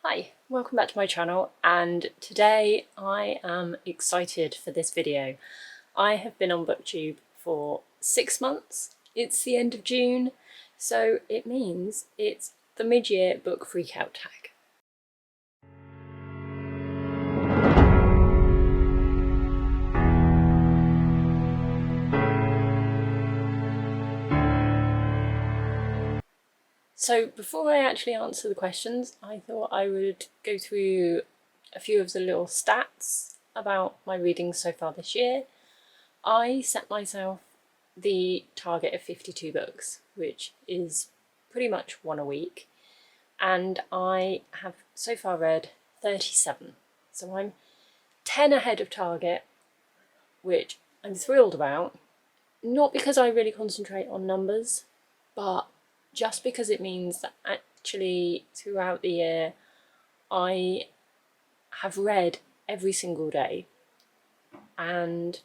Hi, welcome back to my channel, and today I am excited for this video. I have been on booktube for 6 months. It's the end of June, so it means it's the mid-year book freakout tag. So before I actually answer the questions, I thought I would go through a few of the little stats about my reading so far this year. I set myself the target of 52 books, which is pretty much one a week, and I have so far read 37. So I'm 10 ahead of target, which I'm thrilled about, not because I really concentrate on numbers, but just because it means that actually throughout the year I have read every single day. And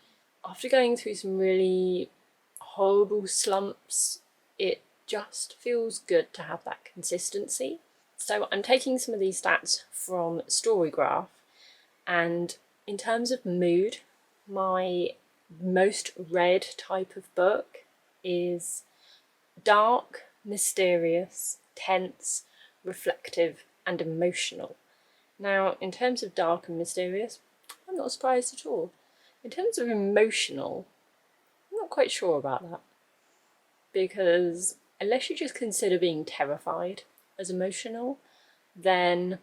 after going through some really horrible slumps, it just feels good to have that consistency. So I'm taking some of these stats from Storygraph, and in terms of mood, my most read type of book is dark, mysterious, tense, reflective, and emotional. Now, in terms of dark and mysterious, I'm not surprised at all. In terms of emotional, I'm not quite sure about that, because unless you just consider being terrified as emotional, then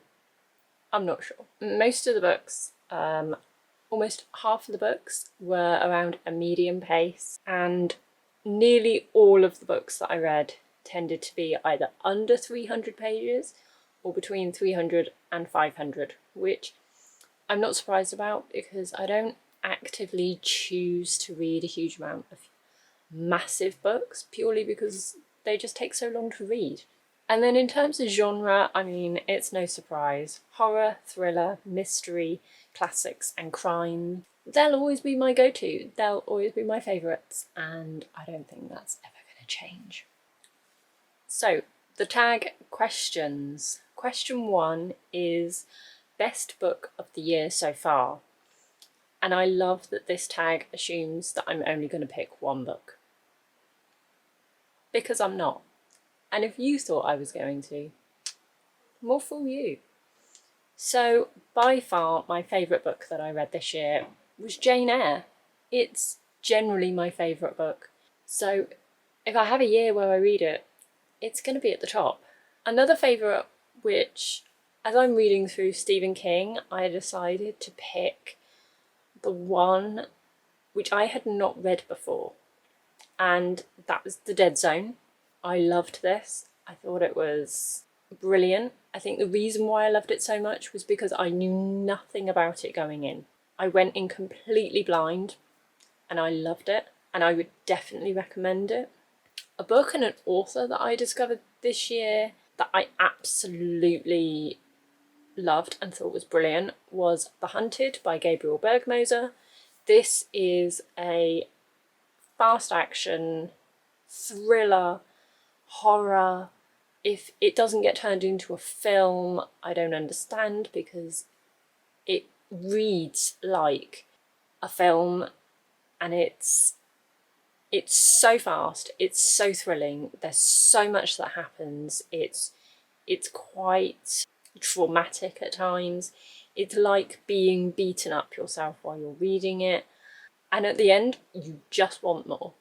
I'm not sure. Most of the books, almost half of the books, were around a medium pace, and nearly all of the books that I read tended to be either under 300 pages or between 300 and 500, which I'm not surprised about because I don't actively choose to read a huge amount of massive books purely because they just take so long to read. And then in terms of genre, I mean, it's no surprise. Horror, thriller, mystery, classics and crime, they'll always be my go-to. They'll always be my favourites, and I don't think that's ever going to change. So, the tag questions. Question 1 is best book of the year so far. And I love that this tag assumes that I'm only going to pick one book. Because I'm not. And if you thought I was going to, more fool you. So, by far, my favourite book that I read this year was Jane Eyre. It's generally my favourite book. So, if I have a year where I read it, it's going to be at the top. Another favourite, which, as I'm reading through Stephen King, I decided to pick the one which I had not read before, and that was The Dead Zone. I loved this. I thought it was brilliant. I think the reason why I loved it so much was because I knew nothing about it going in. I went in completely blind and I loved it, and I would definitely recommend it. A book and an author that I discovered this year that I absolutely loved and thought was brilliant was The Hunted by Gabriel Bergmoser. This is a fast action thriller, horror. If it doesn't get turned into a film, I don't understand, because it reads like a film, and it's so fast, it's so thrilling, there's so much that happens, it's quite traumatic at times. It's like being beaten up yourself while you're reading it, and at the end you just want more.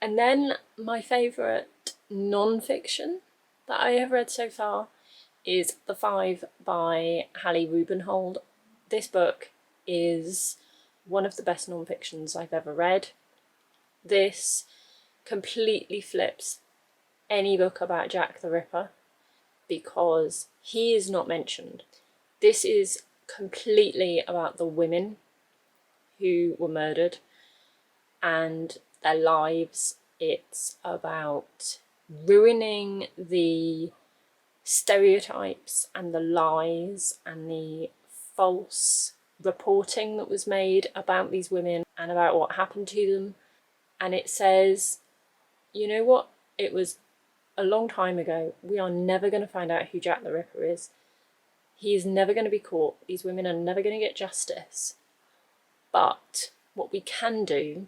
And then my favourite non-fiction that I have read so far is The Five by Hallie Rubenhold. This book is one of the best non-fictions I've ever read. This completely flips any book about Jack the Ripper because he is not mentioned. This is completely about the women who were murdered and their lives. It's about ruining the stereotypes and the lies and the false reporting that was made about these women and about what happened to them. And it says, you know what, it was a long time ago. We are never going to find out who Jack the Ripper is. He is never going to be caught. These women are never going to get justice. But what we can do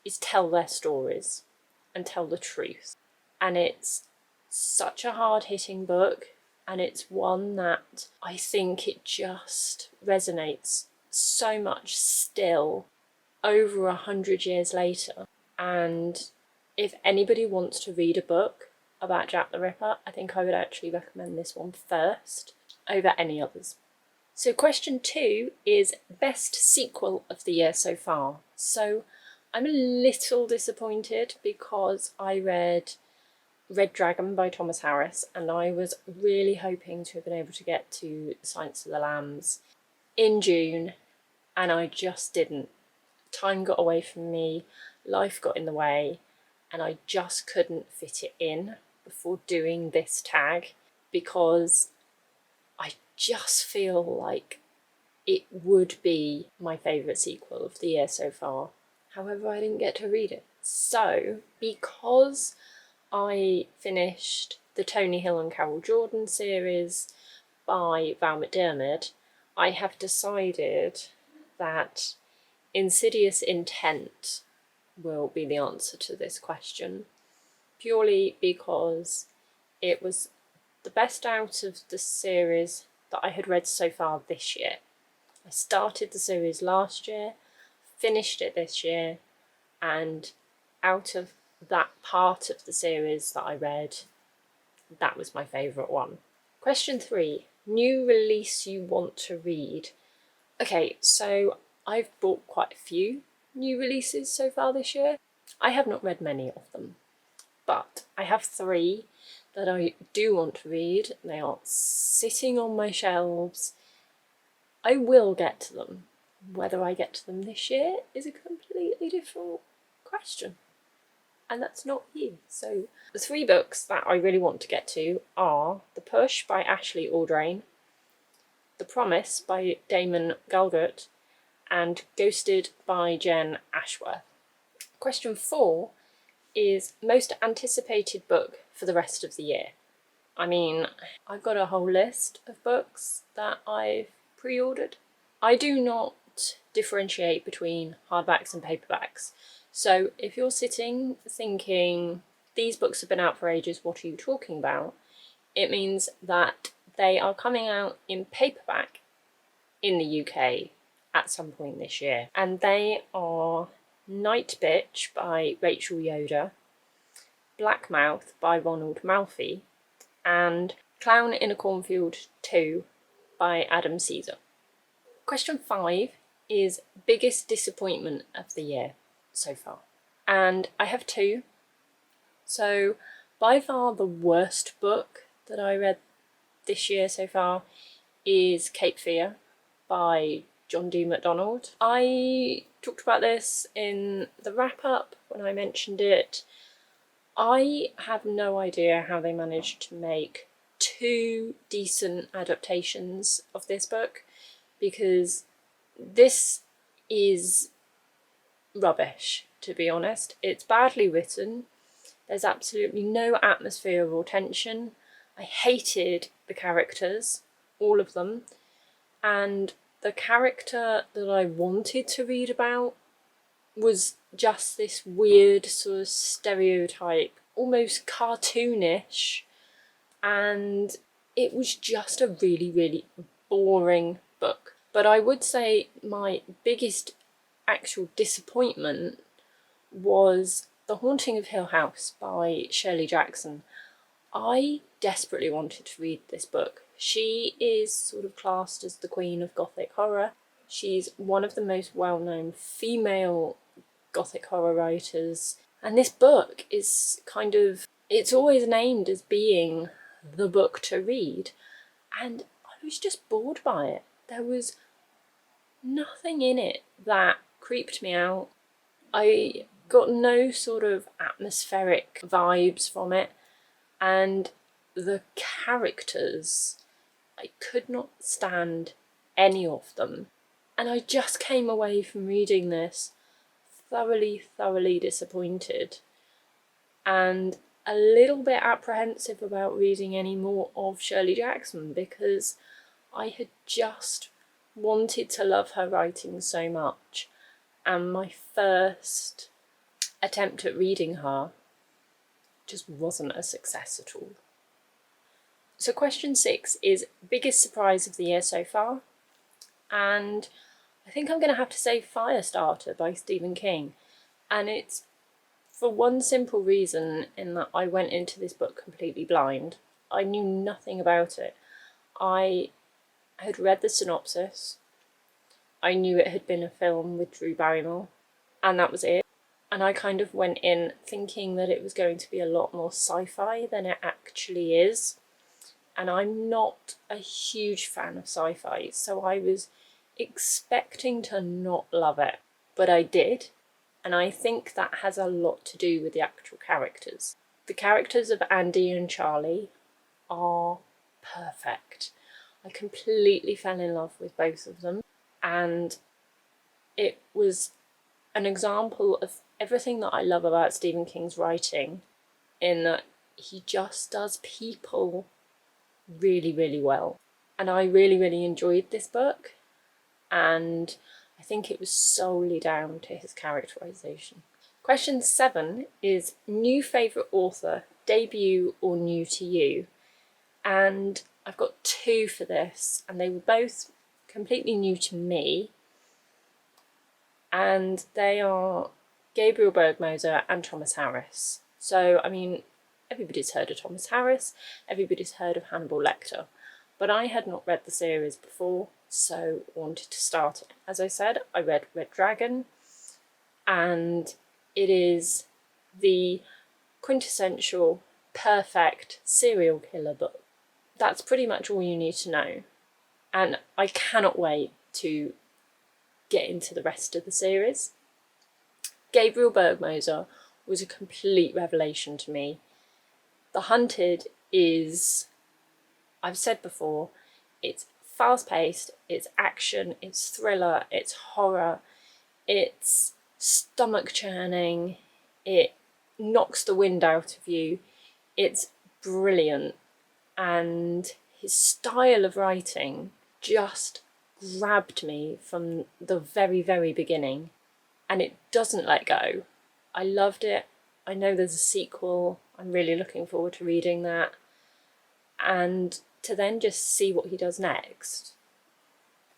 is tell their stories and tell the truth. And it's such a hard-hitting book, and it's one that I think it just resonates so much still over 100 years later. And if anybody wants to read a book about Jack the Ripper, I think I would actually recommend this one first over any others. So question 2 is best sequel of the year so far. So I'm a little disappointed because I read Red Dragon by Thomas Harris, and I was really hoping to have been able to get to Silence of the Lambs in June, and I just didn't. Time got away from me, life got in the way, and I just couldn't fit it in before doing this tag, because I just feel like it would be my favourite sequel of the year so far. However, I didn't get to read it. So, because I finished the Tony Hill and Carol Jordan series by Val McDermid, I have decided that Insidious Intent will be the answer to this question, purely because it was the best out of the series that I had read so far this year. I started the series last year, finished it this year, and out of that part of the series that I read, that was my favourite one. Question 3, new release you want to read. Okay, so I've bought quite a few new releases so far this year. I have not read many of them, but I have 3 that I do want to read. They are sitting on my shelves. I will get to them. Whether I get to them this year is a completely different question. And that's not you. So the 3 books that I really want to get to are The Push by Ashley Audrain, The Promise by Damon Galgut, and Ghosted by Jen Ashworth. Question 4 is most anticipated book for the rest of the year. I mean, I've got a whole list of books that I've pre-ordered. I do not differentiate between hardbacks and paperbacks. So if you're sitting thinking, these books have been out for ages, what are you talking about? It means that they are coming out in paperback in the UK at some point this year. And they are Night Bitch by Rachel Yoder, Blackmouth by Ronald Malfi, and Clown in a Cornfield 2 by Adam Caesar. Question 5 is biggest disappointment of the year so far. And I have 2. So by far the worst book that I read this year so far is Cape Fear by John D. MacDonald. I talked about this in the wrap-up when I mentioned it. I have no idea how they managed to make 2 decent adaptations of this book, because this is rubbish, to be honest. It's badly written. There's absolutely no atmosphere or tension. I hated the characters, all of them, and the character that I wanted to read about was just this weird sort of stereotype, almost cartoonish, and it was just a really, really boring book. But I would say my biggest actual disappointment was The Haunting of Hill House by Shirley Jackson. I desperately wanted to read this book. She is sort of classed as the queen of Gothic horror. She's one of the most well-known female Gothic horror writers. And this book is kind of, it's always named as being the book to read. And I was just bored by it. There was nothing in it that creeped me out. I got no sort of atmospheric vibes from it. And the characters, I could not stand any of them. And I just came away from reading this thoroughly disappointed, and a little bit apprehensive about reading any more of Shirley Jackson, because I had just wanted to love her writing so much, and my first attempt at reading her just wasn't a success at all. So question 6 is biggest surprise of the year so far, and I think I'm going to have to say Firestarter by Stephen King, and it's for one simple reason, in that I went into this book completely blind. I knew nothing about it. I had read the synopsis, I knew it had been a film with Drew Barrymore, and that was it. And I kind of went in thinking that it was going to be a lot more sci-fi than it actually is. And I'm not a huge fan of sci-fi, so I was expecting to not love it, but I did. And I think that has a lot to do with the actual characters. The characters of Andy and Charlie are perfect. I completely fell in love with both of them, and it was an example of everything that I love about Stephen King's writing, in that he just does people really, really well. And I really, really enjoyed this book, and I think it was solely down to his characterization. Question 7 is new favourite author, debut or new to you? And I've got 2 for this, and they were both completely new to me, and they are Gabriel Bergmoser and Thomas Harris. So, I mean, everybody's heard of Thomas Harris, everybody's heard of Hannibal Lecter, but I had not read the series before, so wanted to start it. As I said, I read Red Dragon, and it is the quintessential, perfect serial killer book. That's pretty much all you need to know, and I cannot wait to get into the rest of the series. Gabriel Bergmoser was a complete revelation to me. The Hunted is, I've said before, it's fast-paced, it's action, it's thriller, it's horror, it's stomach-churning, it knocks the wind out of you, it's brilliant, and his style of writing just grabbed me from the very, very beginning, and it doesn't let go. I loved it. I know there's a sequel. I'm really looking forward to reading that, and to then just see what he does next.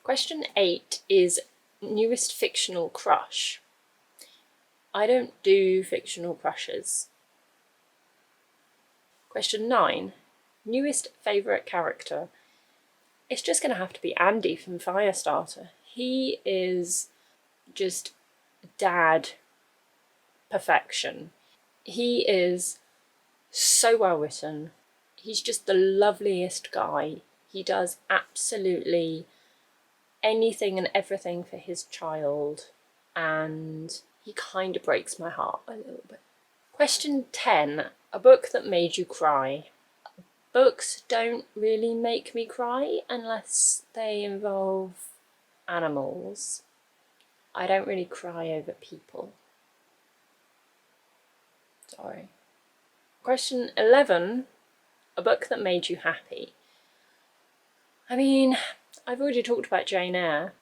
Question 8 is newest fictional crush. I don't do fictional crushes. Question 9, newest favourite character. It's just going to have to be Andy from Firestarter. He is just dad perfection. He is so well written. He's just the loveliest guy. He does absolutely anything and everything for his child, and he kind of breaks my heart a little bit. Question 10, a book that made you cry. Books don't really make me cry unless they involve animals. I don't really cry over people. Sorry. Question 11, a book that made you happy. I mean, I've already talked about Jane Eyre.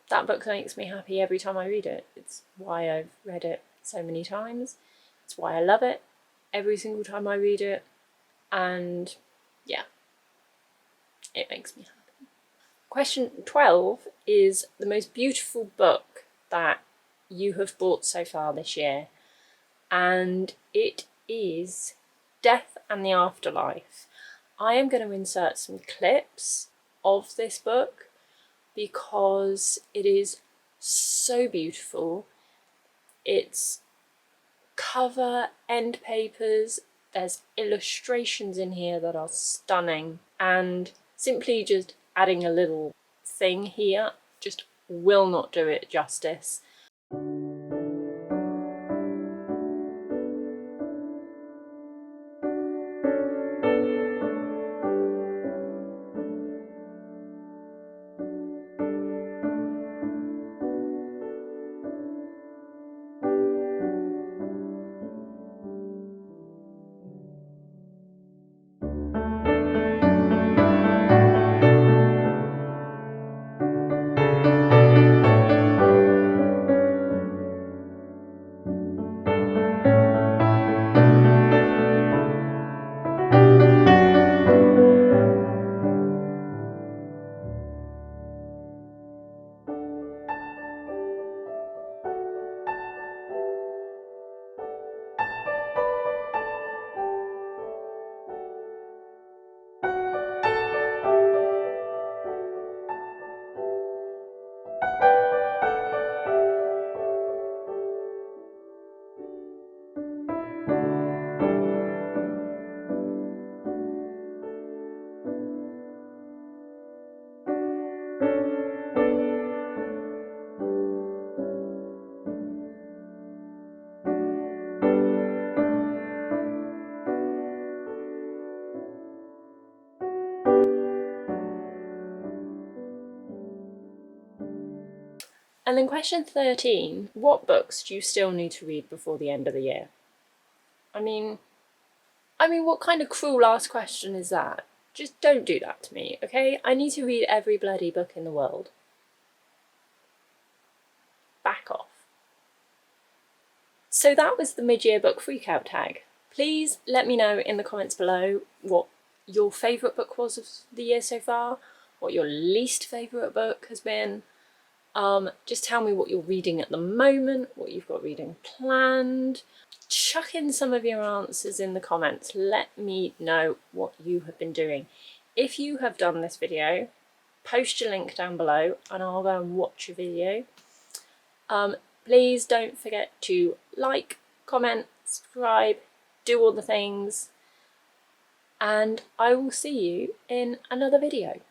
That book makes me happy every time I read it. It's why I've read it so many times. It's why I love it every single time I read it. And yeah, it makes me happy. Question 12 is the most beautiful book that you have bought so far this year. And it is Death and the Afterlife. I am going to insert some clips of this book because it is so beautiful. It's cover, end papers, there's illustrations in here that are stunning, and simply just adding a little thing here just will not do it justice. And then question 13, what books do you still need to read before the end of the year? I mean, what kind of cruel last question is that? Just don't do that to me, okay? I need to read every bloody book in the world. Back off. So that was the mid-year book freakout tag. Please let me know in the comments below what your favourite book was of the year so far, what your least favourite book has been. Just tell me what you're reading at the moment, what you've got reading planned. Chuck in some of your answers in the comments. Let me know what you have been doing. If you have done this video, post your link down below and I'll go and watch your video. Please don't forget to like, comment, subscribe, do all the things, and I will see you in another video.